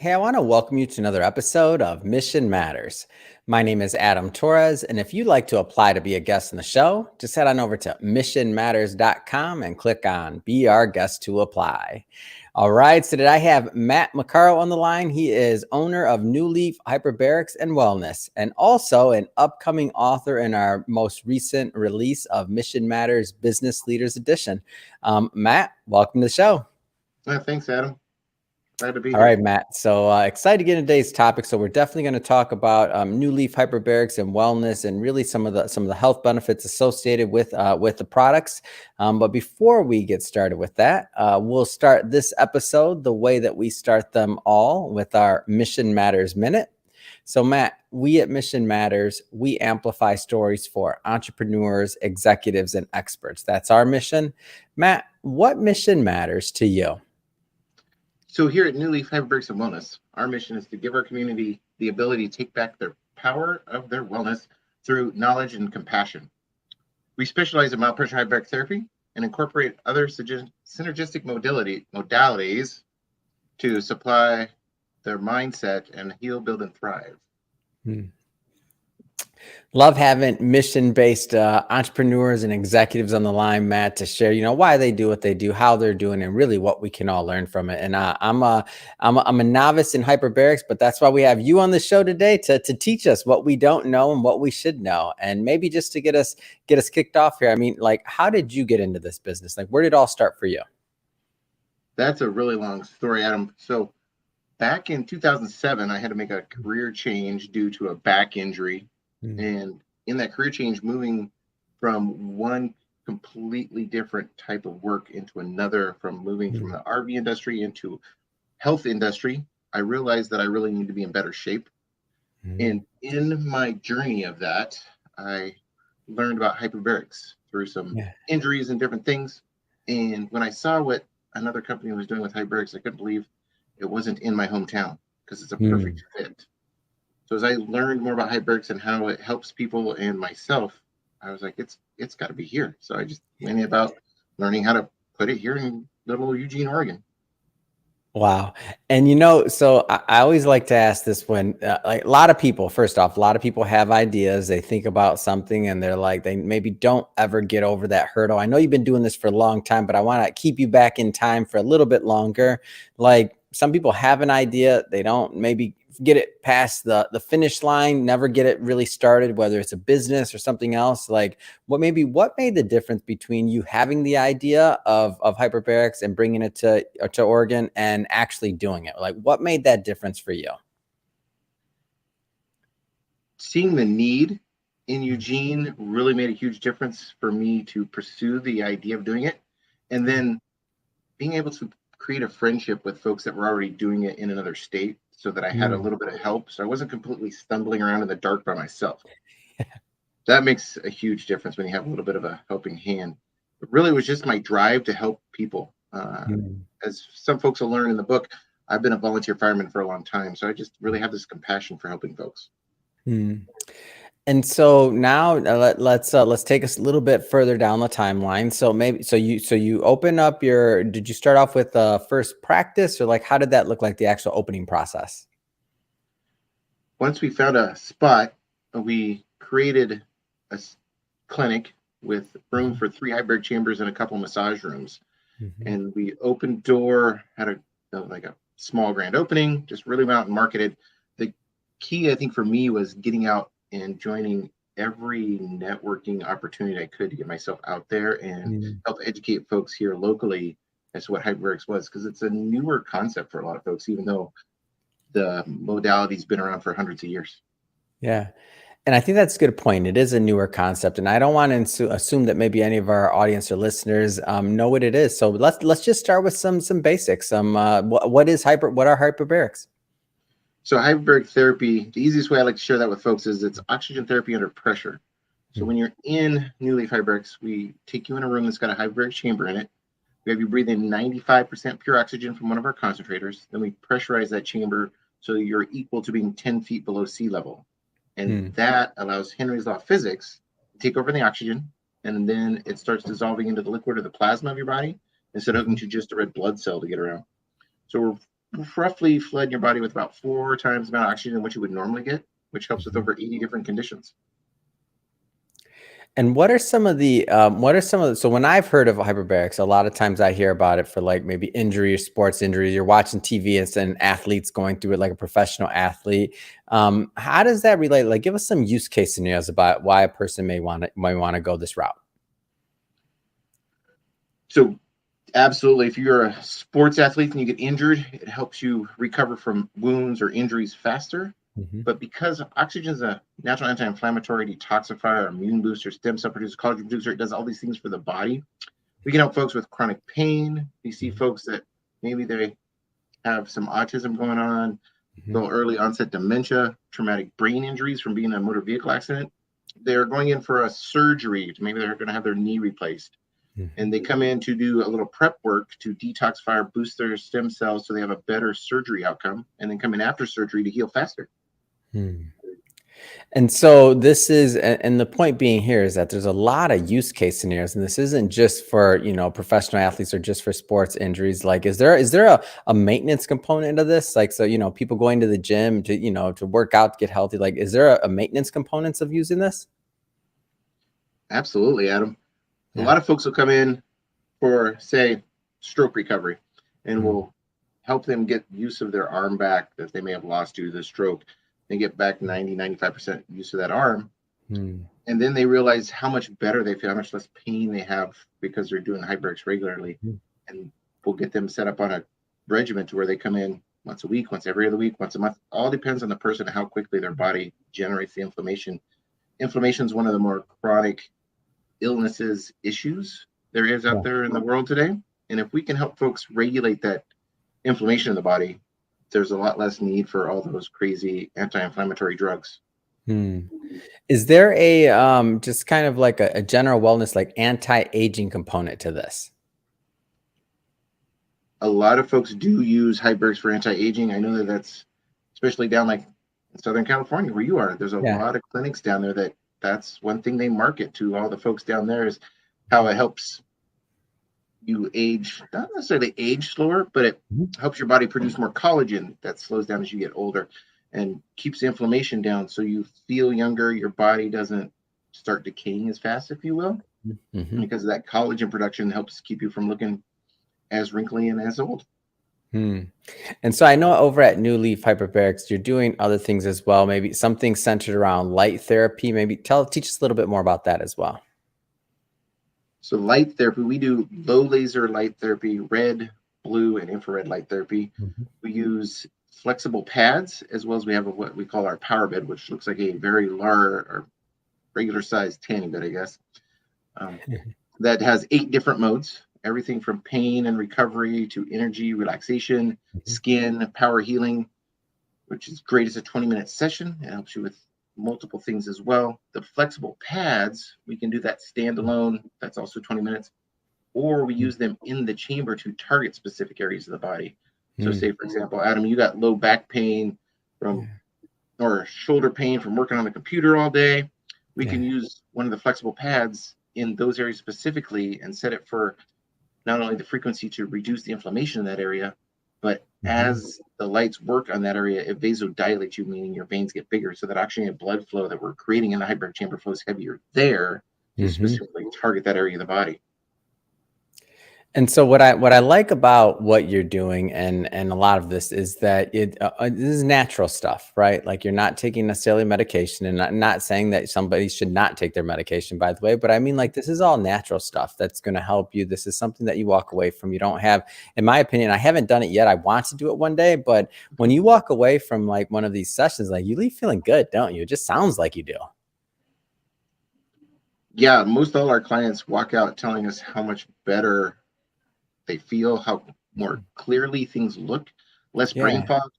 Hey, I want to welcome you to another episode of Mission Matters. My name is Adam Torres, and if you'd like to apply to be a guest in the show, just head on over to missionmatters.com and click on Be Our Guest to Apply. All right, so today I have Matt McCarl on the line. He is owner of New Leaf Hyperbarics and Wellness, and also an upcoming author in our most recent release of Mission Matters Business Leaders Edition. Matt, welcome to the show. Thanks, Adam. Glad to be All here. right, Matt. So excited to get into today's topic. So we're definitely going to talk about New Leaf Hyperbarics and wellness, and really some of the health benefits associated with the products. But before we get started with that, we'll start this episode the way that we start them all, with our Mission Matters Minute. So Matt, we at Mission Matters, we amplify stories for entrepreneurs, executives, and experts. That's our mission. Matt, what mission matters to you? So here at New Leaf Hyperbarics and Wellness, our mission is to give our community the ability to take back their power of their wellness through knowledge and compassion. We specialize in mild pressure hyperbaric therapy and incorporate other synergistic modalities to supply their mindset and heal, build, and thrive. Love having mission-based entrepreneurs and executives on the line, Matt, to share, why they do what they do, how they're doing, and really what we can all learn from it. And I'm a novice in hyperbarics, but that's why we have you on the show today to teach us what we don't know and what we should know, and maybe just to get us kicked off here. I mean, like, how did you get into this business? Like, where did it all start for you? That's a really long story, Adam. So back in 2007, I had to make a career change due to a back injury. And in that career change, moving from one completely different type of work into another, from moving from the RV industry into health industry, I realized that I really need to be in better shape. And in my journey of that, I learned about hyperbarics through some injuries and different things. And when I saw what another company was doing with hyperbarics, I couldn't believe it wasn't in my hometown, because it's a perfect fit. So as I learned more about hyperbarics and how it helps people and myself, I was like, it's got to be here. So I just went about learning how to put it here in little Eugene, Oregon. Wow. And, so I always like to ask this when like a lot of people, first off, a lot of people have ideas. They think about something and they're like, they maybe don't ever get over that hurdle. I know you've been doing this for a long time, but I want to keep you back in time for a little bit longer. Like, some people have an idea, they don't maybe get it past the finish line, never get it really started, whether it's a business or something else. Like, what made the difference between you having the idea of hyperbarics and bringing it to Oregon and actually doing it? Like, what made that difference for you? Seeing the need in Eugene really made a huge difference for me to pursue the idea of doing it. And then being able to create a friendship with folks that were already doing it in another state, so that I had a little bit of help. So I wasn't completely stumbling around in the dark by myself. That makes a huge difference when you have a little bit of a helping hand. It really was just my drive to help people. As some folks will learn in the book, I've been a volunteer fireman for a long time. So I just really have this compassion for helping folks. And so now let's take us a little bit further down the timeline. So you open up did you start off with first practice, or like, how did that look like, the actual opening process? Once we found a spot, we created a clinic with room for 3 hyperbaric chambers and a couple massage rooms. And we opened door, had a small grand opening, just really went out and marketed. The key, I think, for me was getting out and joining every networking opportunity I could to get myself out there and help educate folks here locally as to what hyperbarics was, because it's a newer concept for a lot of folks, even though the modality's been around for hundreds of years. Yeah. And I think that's a good point. It is a newer concept, and I don't want to assume that maybe any of our audience or listeners know what it is. So let's just start with some basics. What are hyperbarics? So hyperbaric therapy, the easiest way I like to share that with folks is it's oxygen therapy under pressure. So when you're in New Leaf Hyperbarics, we take you in a room that's got a hyperbaric chamber in it. We have you breathe in 95% pure oxygen from one of our concentrators. Then we pressurize that chamber so you're equal to being 10 feet below sea level. And that allows Henry's law of physics to take over the oxygen, and then it starts dissolving into the liquid or the plasma of your body instead of hooking to just a red blood cell to get around. So we're roughly flood your body with about 4 times the amount of oxygen than what you would normally get, which helps with Mhm. over 80 different conditions. And what are some of the so when I've heard of hyperbarics, a lot of times I hear about it for like maybe injuries, sports injuries. You're watching TV and an athlete's going through it like a professional athlete. How does that relate? Like, give us some use case scenarios about why a person might want to go this route. So absolutely, if you're a sports athlete and you get injured, it helps you recover from wounds or injuries faster. Mhm. But because oxygen is a natural anti-inflammatory, detoxifier, immune booster, stem cell producer, collagen producer, it does all these things for the body. We can help folks with chronic pain. We see Mhm. folks that maybe they have some autism going on, Mhm. so early onset dementia, traumatic brain injuries from being in a motor vehicle accident. They're going in for a surgery. Maybe they're going to have their knee replaced. And Mhm. they come in to do a little prep work to detoxify, boost their stem cells so they have a better surgery outcome, and then come in after surgery to heal faster. Hmm. And so this is, and the point being here is that there's a lot of use case scenarios, and this isn't just for, professional athletes or just for sports injuries. Like, is there a maintenance component of this? Like, so, people going to the gym to, to work out, to get healthy, like, is there a maintenance components of using this? Absolutely, Adam. A Yeah. lot of folks will come in for, say, stroke recovery, and Mm, we'll help them get use of their arm back that they may have lost due to the stroke. They get back 90, 95% use of that arm. mm, And then they realize how much better they feel, how much less pain they have because they're doing hyperbarics regularly. mm, And we'll get them set up on a regimen to where they come in once a week, once every other week, once a month. All depends on the person and how quickly their body generates the inflammation. Inflammation is one of the more chronic illnesses issues there is out yeah. there in the world today. And if we can help folks regulate that inflammation in the body, there's a lot less need for all those crazy anti-inflammatory drugs. Hmm. Is there a just kind of like a general wellness, like anti-aging component to this? A lot of folks do use hyperbarics for anti-aging. I know that that's especially down like in Southern California where you are. There's a Yeah. lot of clinics down there that's one thing they market to all the folks down there is how it helps you age, not necessarily age slower, but it Mhm. helps your body produce more collagen that slows down as you get older and keeps the inflammation down so you feel younger. Your body doesn't start decaying as fast, if you will, Mhm. because of that collagen production helps keep you from looking as wrinkly and as old. Hmm. And so I know over at New Leaf Hyperbarics, you're doing other things as well, maybe something centered around light therapy. Maybe teach us a little bit more about that as well. So light therapy, we do low laser light therapy, red, blue, and infrared light therapy. Mhm. We use flexible pads as well as we have what we call our power bed, which looks like a very large or regular sized tanning bed, I guess. Um, that has 8 different modes, everything from pain and recovery to energy, relaxation, Mhm. skin, power healing, which is great as a 20-minute session. It helps you with multiple things as well. The flexible pads, we can do that standalone. That's also 20 minutes. Or we Mhm. use them in the chamber to target specific areas of the body. So, Mhm. say, for example, Adam, you got low back pain from Yeah. or shoulder pain from working on the computer all day. We can Yeah. use one of the flexible pads in those areas specifically and set it for not only the frequency to reduce the inflammation in that area, but Mhm. as the lights work on that area, it vasodilates you, meaning your veins get bigger. So that oxygenated blood flow that we're creating in the hyperbaric chamber flows heavier there to Mhm. specifically target that area of the body. And so what I like about what you're doing and a lot of this is that this is natural stuff, right? Like you're not taking necessarily medication, and not saying that somebody should not take their medication, by the way, but I mean like this is all natural stuff that's going to help you. This is something that you walk away from. You don't have, in my opinion, I haven't done it yet. I want to do it one day, but when you walk away from like one of these sessions, like you leave feeling good, don't you? It just sounds like you do. Yeah, most all our clients walk out telling us how much better they feel, how more clearly things look, less brain Yeah. fog,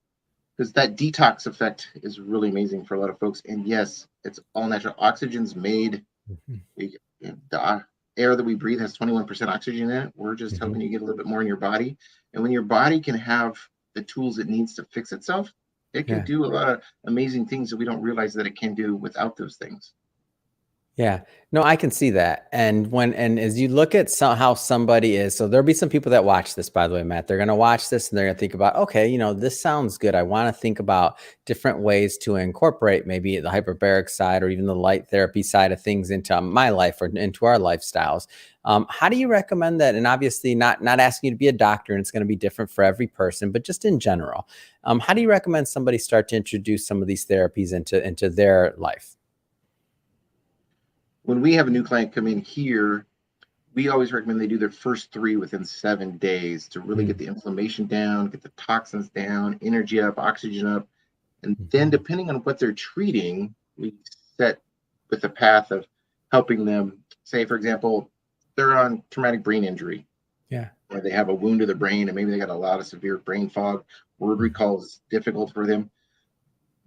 because that detox effect is really amazing for a lot of folks. And yes, it's all natural. Oxygen's made. Mhm. We, the air that we breathe has 21% oxygen in it. We're just Mhm. helping you get a little bit more in your body. And when your body can have the tools it needs to fix itself, it can Yeah. do a lot of amazing things that we don't realize that it can do without those things. Yeah. No, I can see that. And as you look at how somebody is, so there'll be some people that watch this, by the way, Matt. They're going to watch this and they're going to think about, okay, this sounds good. I want to think about different ways to incorporate maybe the hyperbaric side or even the light therapy side of things into my life or into our lifestyles. How do you recommend that? And obviously, not asking you to be a doctor, and it's going to be different for every person, but just in general, how do you recommend somebody start to introduce some of these therapies into their life? When we have a new client come in here, we always recommend they do their first 3 within 7 days to really get Mm. the inflammation down, get the toxins down, energy up, oxygen up. And then, Mhm. depending on what they're treating, we set with the path of helping them. Say, for example, they're on traumatic brain injury, Yeah. or they have a wound to the brain, and maybe they got a lot of severe brain fog. Word Mhm. recall is difficult for them.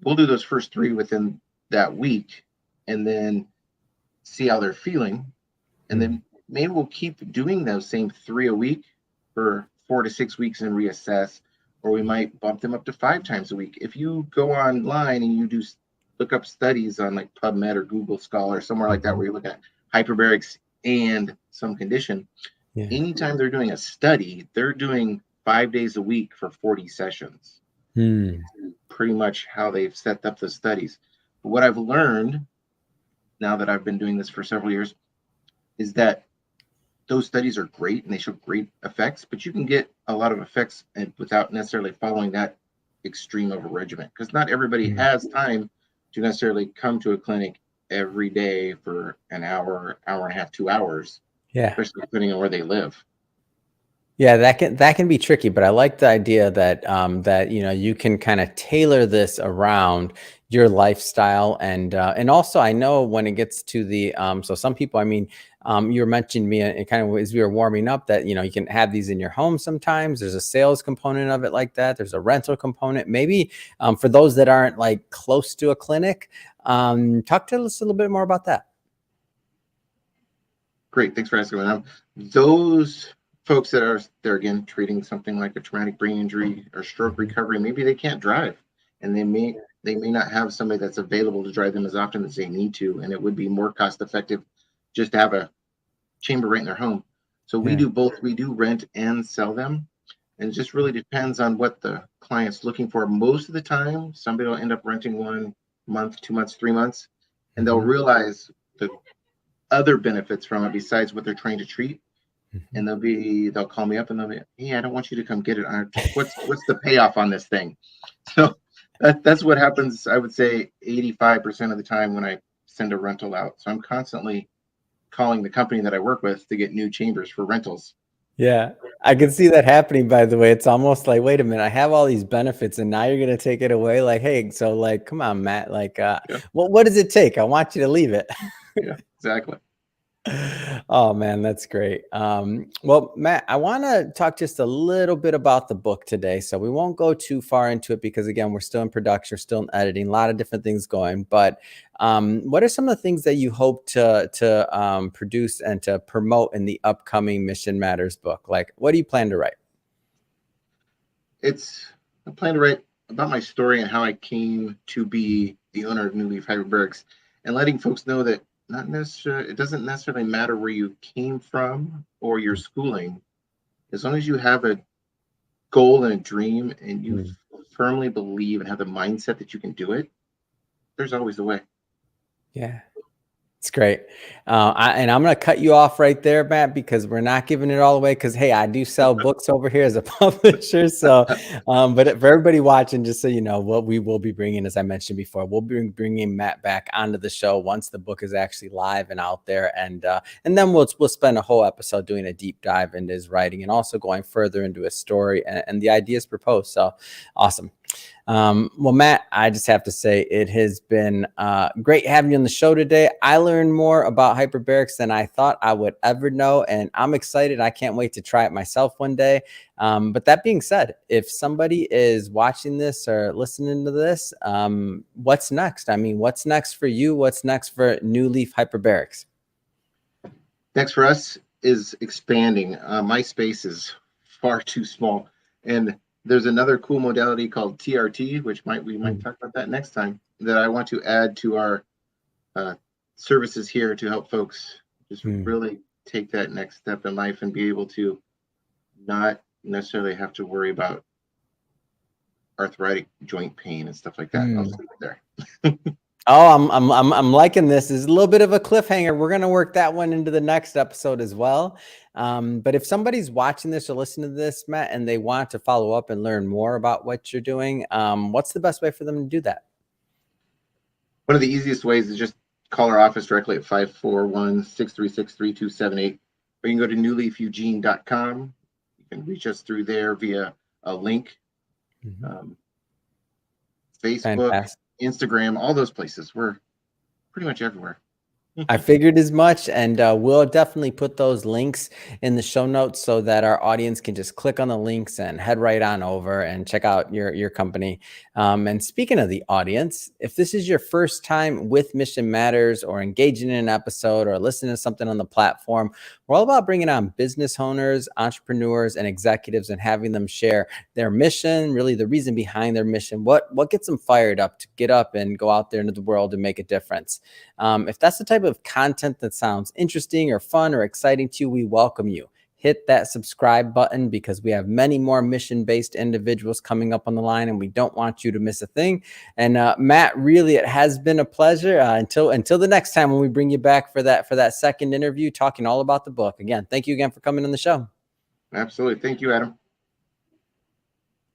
We'll do those first 3 within that week, and then see how they're feeling, and Mm. then maybe we'll keep doing those same 3 a week for 4 to 6 weeks and reassess, or we might bump them up to 5 times a week. If you go online and you do look up studies on like PubMed or Google Scholar, somewhere like that, Mhm. where you look at hyperbarics and some condition, Yeah. anytime they're doing a study, they're doing 5 days a week for 40 sessions. Hmm. Pretty much how they've set up the studies. But what I've learned now that I've been doing this for several years is that those studies are great and they show great effects, but you can get a lot of effects and without necessarily following that extreme of a regimen, because not everybody Mm. has time to necessarily come to a clinic every day for an hour, hour and a half, 2 hours, Yeah. especially depending on where they live. Yeah, that can be tricky, but I like the idea that that you can kind of tailor this around your lifestyle and also I know when it gets to the so some people, I mean, you were mentioning me and kind of as we were warming up that you can have these in your home sometimes. There's a sales component of it like that. There's a rental component. Maybe for those that aren't like close to a clinic, talk to us a little bit more about that. Great, thanks for asking. Those folks that are there again treating something like a traumatic brain injury or stroke Mhm. recovery, maybe they can't drive, and they may not have somebody that's available to drive them as often as they need to, and it would be more cost effective just to have a chamber right in their home. So we Yeah. do both. We do rent and sell them, and it just really depends on what the client's looking for. Most of the time, somebody will end up renting 1 month, 2 months, 3 months, and they'll Mhm. realize the other benefits from it besides what they're trying to treat, Mhm. and they'll call me up and they'll be, hey, I don't want you to come get it. What's the payoff on this thing? So that's what happens. I would say 85% of the time when I send a rental out. So I'm constantly calling the company that I work with to get new chambers for rentals. Yeah, I can see that happening, by the way. It's almost like, wait a minute, I have all these benefits and now you're gonna take it away. Like, hey, so like, come on, Matt. Like, Yeah, what does it take? I want you to leave it. yeah, exactly. Oh man, that's great. Well, Matt, I want to talk just a little bit about the book today. So we won't go too far into it because again, we're still in production, still in editing, a lot of different things going. But what are some of the things that you hope to produce and to promote in the upcoming Mission Matters book? Like, what do you plan to write? It's I plan to write about my story and how I came to be the owner of New Leaf Hyperbarics, and letting folks know that not necessarily it doesn't necessarily matter where you came from or your schooling, as long as you have a goal and a dream and you Mhm. firmly believe and have the mindset that you can do it, there's always a way. Yeah. It's great. And I'm going to cut you off right there, Matt, because we're not giving it all away. Because, hey, I do sell books over here as a publisher. So, but for everybody watching, just so you know, what we will be bringing, as I mentioned before, we'll be bringing Matt back onto the show once the book is actually live and out there. And then we'll spend a whole episode doing a deep dive into his writing and also going further into his story and the ideas proposed. So awesome. Well, Matt, I just have to say it has been great having you on the show today. I learned more about hyperbarics than I thought I would ever know, and I'm excited. I can't wait to try it myself one day. But that being said, if somebody is watching this or listening to this, what's next? I mean, what's next for you? What's next for New Leaf Hyperbarics? Next for us is expanding. My space is far too small, and there's another cool modality called TRT, which we might Mm. talk about that next time. That I want to add to our uh, services here to help folks just really take that next step in life and be able to not necessarily have to worry about arthritic joint pain and stuff like that. I'll just leave it there. Oh, I'm liking this. This is a little bit of a cliffhanger. We're going to work that one into the next episode as well. But if somebody's watching this or listening to this, Matt, and they want to follow up and learn more about what you're doing, what's the best way for them to do that? One of the easiest ways is just call our office directly at 541-636-3278. Or you can go to newleafeugene.com. You can reach us through there via a link. Facebook, fantastic. Instagram, all those places. We're pretty much everywhere. I figured as much, and we'll definitely put those links in the show notes so that our audience can just click on the links and head right on over and check out your company. And speaking of the audience, if this is your first time with Mission Matters or engaging in an episode or listening to something on the platform, we're all about bringing on business owners, entrepreneurs, and executives and having them share their mission, really the reason behind their mission, what gets them fired up to get up and go out there into the world and make a difference. If that's the type of content that sounds interesting or fun or exciting to you, we welcome you. Hit that subscribe button because we have many more mission-based individuals coming up on the line, and we don't want you to miss a thing. And Matt, really, it has been a pleasure until the next time when we bring you back for that second interview, talking all about the book. Again, thank you again for coming on the show. Absolutely. Thank you, Adam.